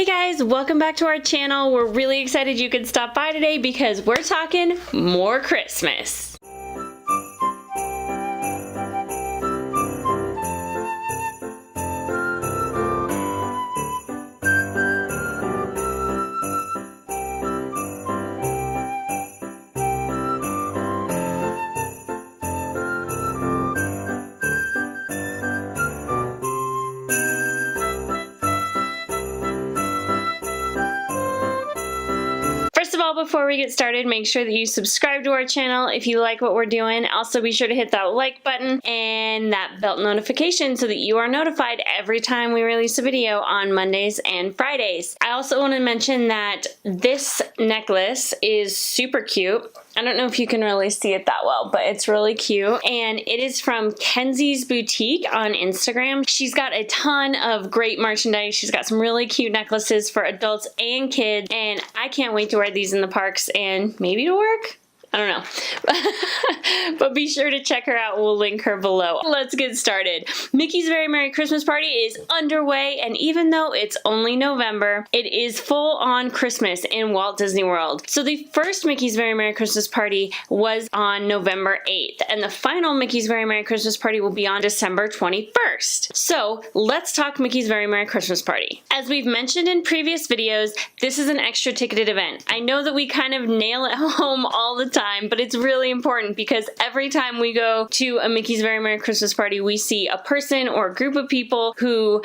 Hey guys, welcome back to our channel. We're really excited you could stop by today because we're talking more Christmas. First of all, before we get started, make sure that you subscribe to our channel if you like what we're doing. Also, be sure to hit that like button and that bell notification so that you are notified every time we release a video on Mondays and Fridays. I also want to mention that this necklace is super cute. I don't know if you can really see it that well, but it's really cute. And it is from Kenzie's Boutique on Instagram. She's got a ton of great merchandise. She's got some really cute necklaces for adults and kids. And I can't wait to wear these in the parks and maybe to work. I don't know. But be sure to check her out. We'll link her below. Let's get started. Mickey's Very Merry Christmas Party is underway, and even though it's only November, it is full on Christmas in Walt Disney World. So the first Mickey's Very Merry Christmas Party was on November 8th, and the final Mickey's Very Merry Christmas Party will be on December 21st. So let's talk Mickey's Very Merry Christmas Party. As we've mentioned in previous videos, this is an extra ticketed event. I know that we kind of nail it home all the time, but it's really important because every time we go to a Mickey's Very Merry Christmas Party, we see a person or a group of people who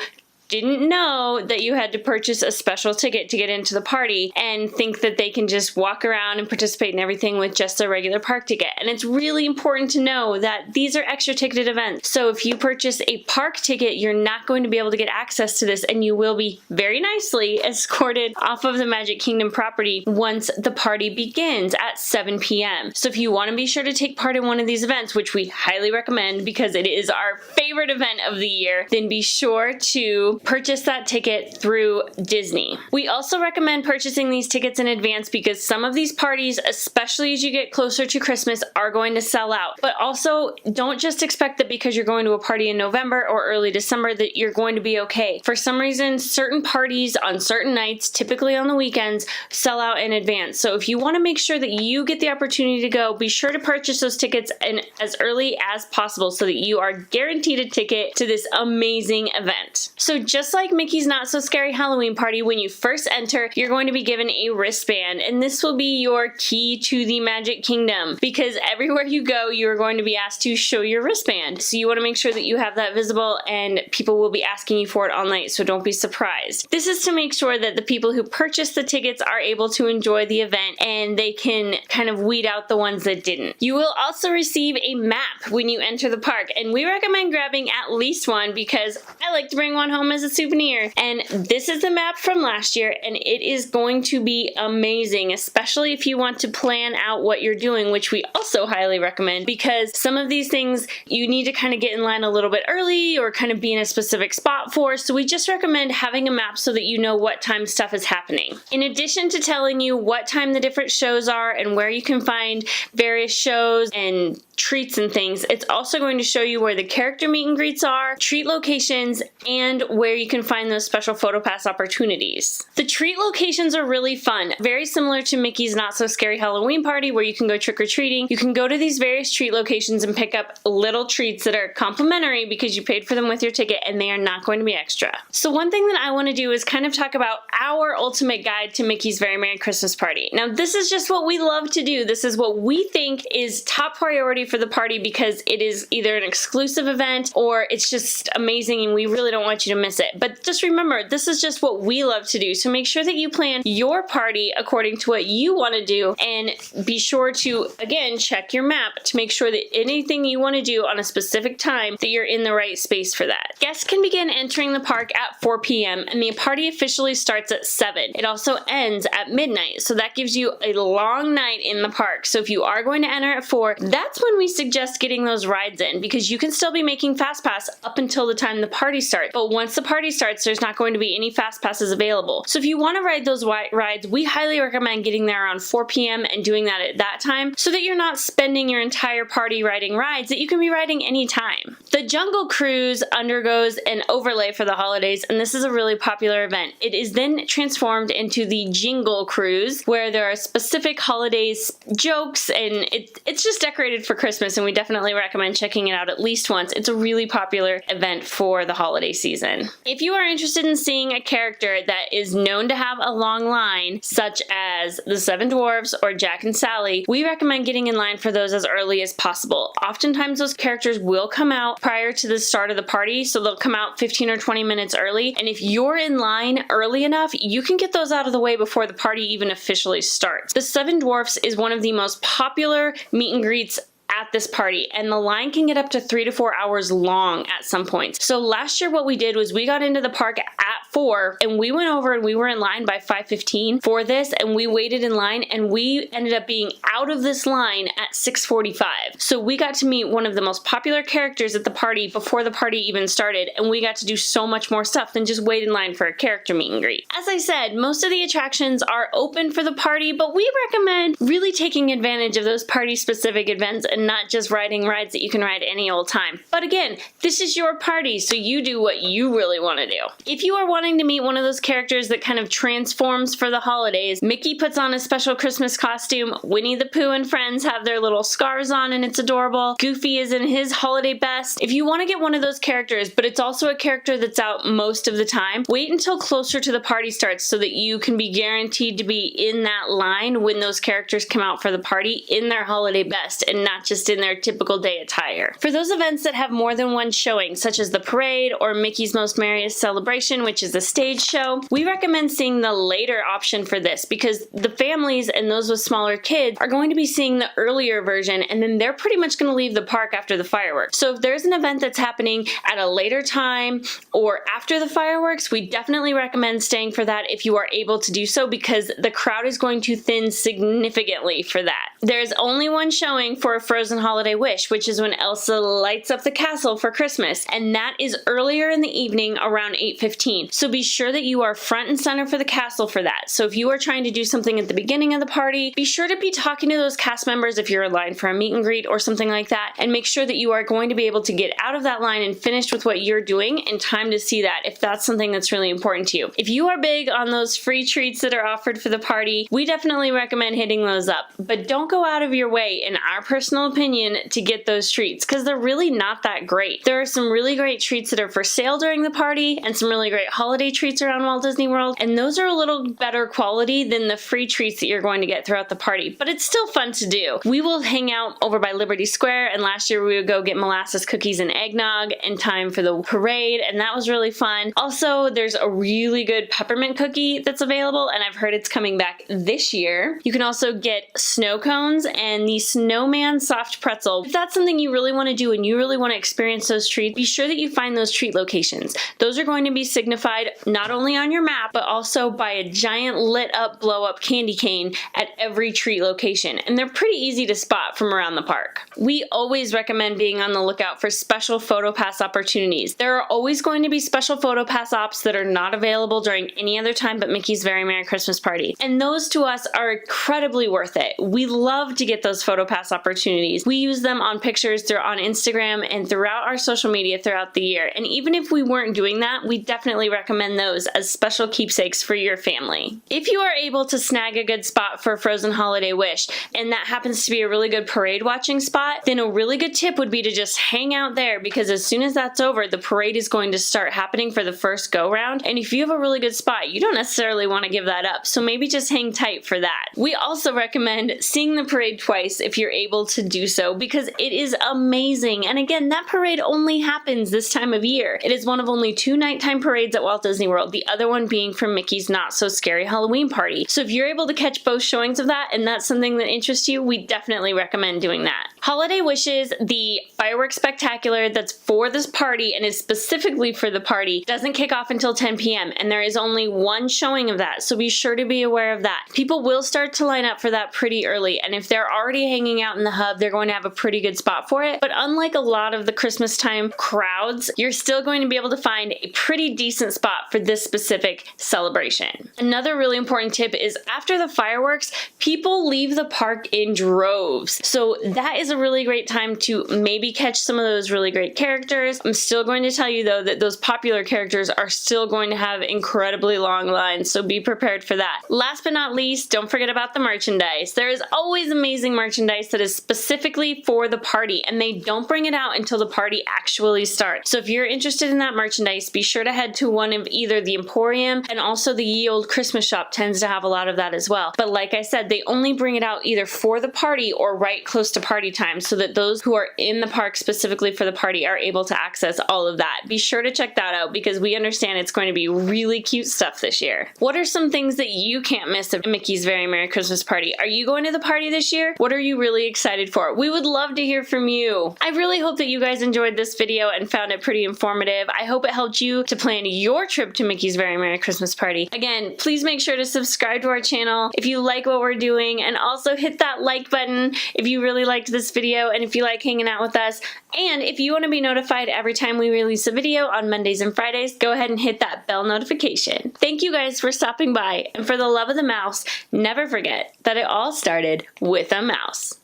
didn't know that you had to purchase a special ticket to get into the party and think that they can just walk around and participate in everything with just a regular park ticket. And it's really important to know that these are extra ticketed events. So if you purchase a park ticket, you're not going to be able to get access to this, and you will be very nicely escorted off of the Magic Kingdom property once the party begins at 7 p.m. So if you want to be sure to take part in one of these events, which we highly recommend because it is our favorite event of the year, then be sure to purchase that ticket through Disney. We also recommend purchasing these tickets in advance because some of these parties, especially as you get closer to Christmas, are going to sell out. But also, don't just expect that because you're going to a party in November or early December that you're going to be okay. For some reason, certain parties on certain nights, typically on the weekends, sell out in advance. So if you want to make sure that you get the opportunity to go, be sure to purchase those tickets as early as possible so that you are guaranteed a ticket to this amazing event. So just like Mickey's Not So Scary Halloween Party, when you first enter, you're going to be given a wristband, and this will be your key to the Magic Kingdom because everywhere you go, you're going to be asked to show your wristband. So you want to make sure that you have that visible, and people will be asking you for it all night, so don't be surprised. This is to make sure that the people who purchase the tickets are able to enjoy the event and they can kind of weed out the ones that didn't. You will also receive a map when you enter the park, and we recommend grabbing at least one because I like to bring one home as a souvenir. And this is the map from last year, and it is going to be amazing, especially if you want to plan out what you're doing, which we also highly recommend because some of these things you need to kind of get in line a little bit early or kind of be in a specific spot for. So we just recommend having a map so that you know what time stuff is happening. In addition to telling you what time the different shows are and where you can find various shows and treats and things, it's also going to show you where the character meet and greets are, treat locations, and where you can find those special photo pass opportunities. The treat locations are really fun. Very similar to Mickey's Not So Scary Halloween Party where you can go trick-or-treating. You can go to these various treat locations and pick up little treats that are complimentary because you paid for them with your ticket and they are not going to be extra. So one thing that I want to do is kind of talk about our ultimate guide to Mickey's Very Merry Christmas Party. Now this is just what we love to do. This is what we think is top priority for the party because it is either an exclusive event or it's just amazing and we really don't want you to miss it. But just remember, this is just what we love to do. So make sure that you plan your party according to what you want to do, and be sure to, again, check your map to make sure that anything you want to do on a specific time that you're in the right space for that. Guests can begin entering the park at 4 p.m. and the party officially starts at 7. It also ends at midnight, so that gives you a long night in the park. So if you are going to enter at 4, that's when we suggest getting those rides in because you can still be making Fast Pass up until the time the party starts. But once the party starts, there's not going to be any Fast Passes available. So if you want to ride those rides, we highly recommend getting there around 4 p.m. and doing that at that time so that you're not spending your entire party riding rides that you can be riding anytime. The Jungle Cruise undergoes undergoes an overlay for the holidays, and this is a really popular event. It is then transformed into the Jingle Cruise, where there are specific holidays jokes, and it's just decorated for Christmas, and we definitely recommend checking it out at least once. It's a really popular event for the holiday season. If you are interested in seeing a character that is known to have a long line, such as the Seven Dwarfs or Jack and Sally, we recommend getting in line for those as early as possible. Oftentimes those characters will come out prior to the start of the party, so they'll come out 15 or 20 minutes early, and if you're in line early enough, you can get those out of the way before the party even officially starts. The Seven Dwarfs is one of the most popular meet and greets at this party, and the line can get up to 3 to 4 hours long at some points. So last year what we did was we got into the park at 4 and we went over and we were in line by 5:15 for this, and we waited in line and we ended up being out of this line at 6:45. So we got to meet one of the most popular characters at the party before the party even started, and we got to do so much more stuff than just wait in line for a character meet and greet. As I said, most of the attractions are open for the party, but we recommend really taking advantage of those party specific events and not just riding rides that you can ride any old time. But again, this is your party, so you do what you really want to do. If you are wanting to meet one of those characters that kind of transforms for the holidays, Mickey puts on a special Christmas costume, Winnie the Pooh and friends have their little scarves on and it's adorable, Goofy is in his holiday best. If you want to get one of those characters, but it's also a character that's out most of the time, wait until closer to the party starts so that you can be guaranteed to be in that line when those characters come out for the party in their holiday best and not just in their typical day attire. For those events that have more than one showing, such as the parade or Mickey's Most Merriest Celebration, which is a stage show, we recommend seeing the later option for this because the families and those with smaller kids are going to be seeing the earlier version, and then they're pretty much going to leave the park after the fireworks. So if there's an event that's happening at a later time or after the fireworks, we definitely recommend staying for that if you are able to do so, because the crowd is going to thin significantly for that. There's only one showing for a Frozen Holiday Wish, which is when Elsa lights up the castle for Christmas, and that is earlier in the evening around 8:15. So be sure that you are front and center for the castle for that. So if you are trying to do something at the beginning of the party, be sure to be talking to those cast members if you're in line for a meet and greet or something like that, and make sure that you are going to be able to get out of that line and finished with what you're doing in time to see that if that's something that's really important to you. If you are big on those free treats that are offered for the party, we definitely recommend hitting those up, but don't go out of your way, in our personal opinion, to get those treats because they're really not that great. There are some really great treats that are for sale during the party and some really great holiday treats around Walt Disney World, and those are a little better quality than the free treats that you're going to get throughout the party, but it's still fun to do. We will hang out over by Liberty Square, and last year we would go get molasses cookies and eggnog in time for the parade, and that was really fun. Also, there's a really good peppermint cookie that's available, and I've heard it's coming back this year. You can also get snow cones and the snowman soft pretzel. If that's something you really want to do and you really want to experience those treats, be sure that you find those treat locations. Those are going to be signified not only on your map, but also by a giant lit up blow up candy cane at every treat location, and they're pretty easy to spot from around the park. We always recommend being on the lookout for special photo pass opportunities. There are always going to be special photo pass ops that are not available during any other time but Mickey's Very Merry Christmas Party, and those to us are incredibly worth it. We love to get those photo pass opportunities. We use them on pictures on Instagram and throughout our social media throughout the year, and even if we weren't doing that, we definitely recommend those as special keepsakes for your family. If you are able to snag a good spot for Frozen Holiday Wish, and that happens to be a really good parade watching spot, then a really good tip would be to just hang out there, because as soon as that's over, the parade is going to start happening for the first go round, and if you have a really good spot, you don't necessarily want to give that up, so maybe just hang tight for that. We also recommend seeing the parade twice if you're able to do so, because it is amazing, and again, that parade only happens this time of year. It is one of only 2 nighttime parades at Walt Disney World, the other one being from Mickey's Not So Scary Halloween Party. So if you're able to catch both showings of that and that's something that interests you, we definitely recommend doing that. Holiday Wishes, the fireworks spectacular that's for this party and is specifically for the party, doesn't kick off until 10 p.m. and there is only one showing of that, so be sure to be aware of that. People will start to line up for that pretty early, and if they're already hanging out in the hub, they're going to have a pretty good spot for it. But unlike a lot of the Christmas time crowds, you're still going to be able to find a pretty decent spot for this specific celebration. Another really important tip is after the fireworks, people leave the park in droves. So that is a really great time to maybe catch some of those really great characters. I'm still going to tell you though that those popular characters are still going to have incredibly long lines, so be prepared for that. Last but not least, don't forget about the merchandise. There is always amazing merchandise that is specifically for the party, and they don't bring it out until the party actually starts. So if you're interested in that merchandise, be sure to head to one of either the Emporium, and also the Ye Olde Christmas shop tends to have a lot of that as well. But like I said, they only bring it out either for the party or right close to party time, so that those who are in the park specifically for the party are able to access all of that. Be sure to check that out because we understand it's going to be really cute stuff this year. What are some things that you can't miss at Mickey's Very Merry Christmas Party? Are you going to the party this year? What are you really excited for? We would love to hear from you. I really hope that you guys enjoyed this video and found it pretty informative. I hope it helped you to plan your trip to Mickey's Very Merry Christmas Party. Again, please make sure to subscribe to our channel if you like what we're doing, and also hit that like button if you really liked this video and if you like hanging out with us. And if you want to be notified every time we release a video on Mondays and Fridays, go ahead and hit that bell notification. Thank you guys for stopping by, and for the love of the mouse, never forget that it all started with a mouse.